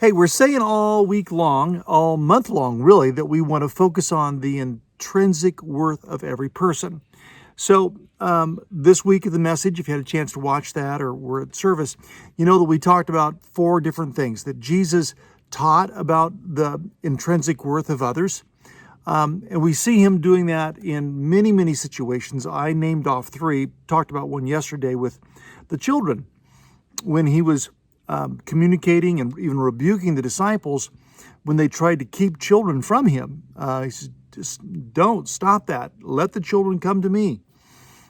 Hey, we're saying all week long, all month long, really, that we want to focus on the intrinsic worth of every person. So, this week of the message, if you had a chance to watch that or were at service, you know that we talked about four different things that Jesus taught about the intrinsic worth of others. And we see him doing that in many, many situations. I named off three, talked about one yesterday with the children when he was communicating and even rebuking the disciples when they tried to keep children from him. He says, just don't stop that. Let the children come to me,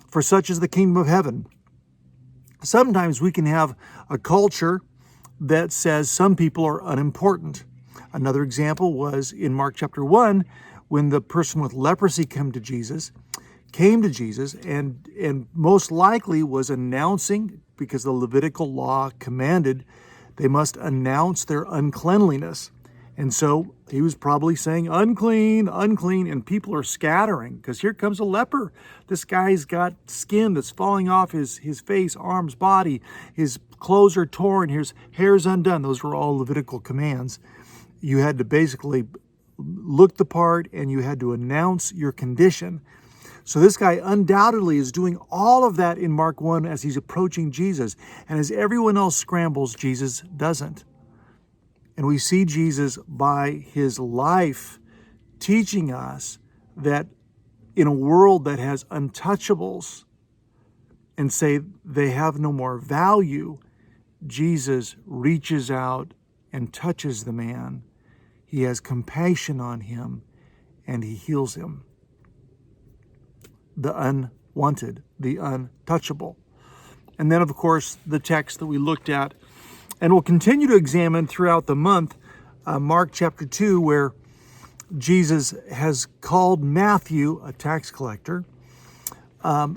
for such is the kingdom of heaven. Sometimes we can have a culture that says some people are unimportant. Another example was in Mark chapter 1, when the person with leprosy came to Jesus and most likely was announcing, because the Levitical law commanded they must announce their uncleanliness. And so he was probably saying, unclean, unclean, and people are scattering because here comes a leper. This guy's got skin that's falling off his face, arms, body. His clothes are torn, his hair's undone. Those were all Levitical commands. You had to basically look the part and you had to announce your condition. So this guy undoubtedly is doing all of that in Mark 1 as he's approaching Jesus. And as everyone else scrambles, Jesus doesn't. And we see Jesus by his life teaching us that in a world that has untouchables and say they have no more value, Jesus reaches out and touches the man. He has compassion on him and he heals him. The unwanted, the untouchable. And then, of course, the text that we looked at and we'll continue to examine throughout the month, Mark chapter 2, where Jesus has called Matthew, a tax collector,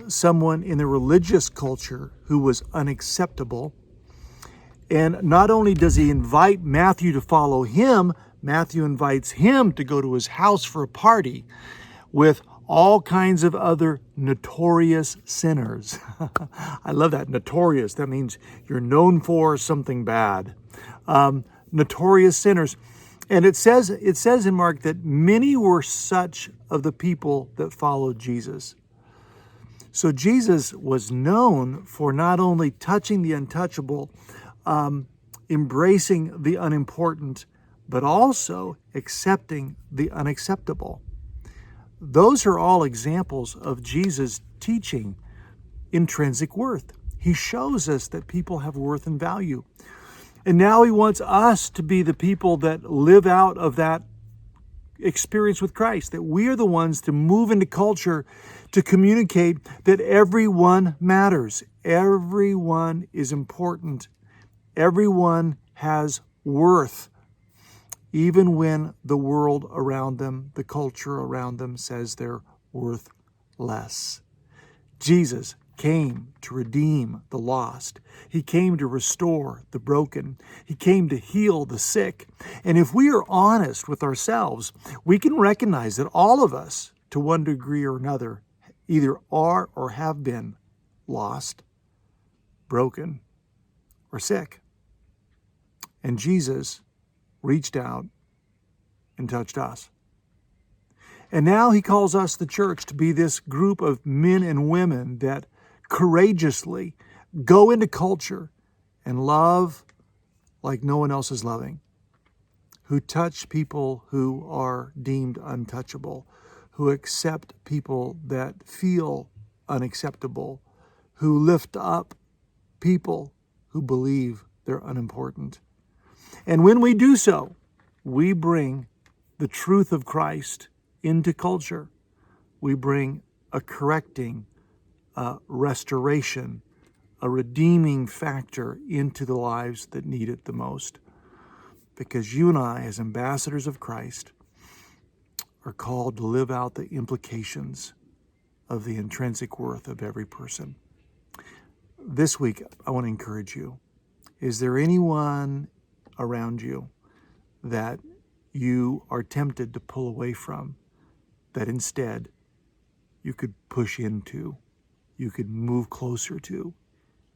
someone in the religious culture who was unacceptable. And not only does he invite Matthew to follow him, Matthew invites him to go to his house for a party with all kinds of other notorious sinners. I love that, notorious. That means you're known for something bad. Notorious sinners. And it says in Mark that many were such of the people that followed Jesus. So Jesus was known for not only touching the untouchable, embracing the unimportant, but also accepting the unacceptable. Those are all examples of Jesus teaching intrinsic worth. He shows us that people have worth and value. And now he wants us to be the people that live out of that experience with Christ, that we are the ones to move into culture to communicate that everyone matters. Everyone is important. Everyone has worth. Even when the world around them, the culture around them says they're worth less. Jesus came to redeem the lost. He came to restore the broken. He came to heal the sick. And if we are honest with ourselves, we can recognize that all of us, to one degree or another, either are or have been lost, broken, or sick. And Jesus reached out and touched us. And now he calls us, the church, to be this group of men and women that courageously go into culture and love like no one else is loving, who touch people who are deemed untouchable, who accept people that feel unacceptable, who lift up people who believe they're unimportant. And when we do so, we bring the truth of Christ into culture. We bring a correcting, a restoration, a redeeming factor into the lives that need it the most. Because you and I, as ambassadors of Christ, are called to live out the implications of the intrinsic worth of every person. This week, I want to encourage you. Is there anyone around you that you are tempted to pull away from, that instead you could push into, you could move closer to,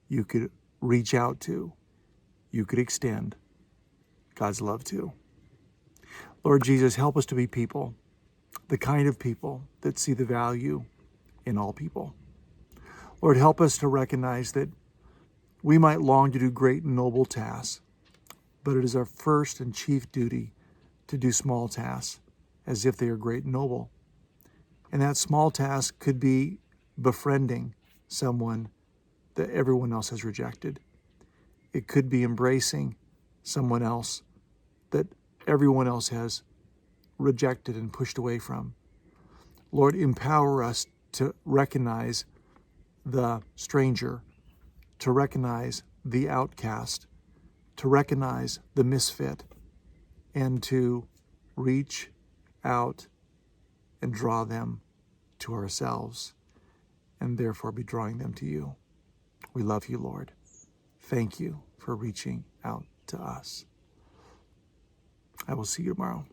you could reach out to, you could extend? God's love too. Lord Jesus, help us to be people, the kind of people that see the value in all people. Lord, help us to recognize that we might long to do great and noble tasks, but it is our first and chief duty to do small tasks as if they are great and noble. And that small task could be befriending someone that everyone else has rejected. It could be embracing someone else that everyone else has rejected and pushed away from. Lord, empower us to recognize the stranger, to recognize the outcast, to recognize the misfit, and to reach out and draw them to ourselves, and therefore be drawing them to you. We love you, Lord. Thank you for reaching out to us. I will see you tomorrow.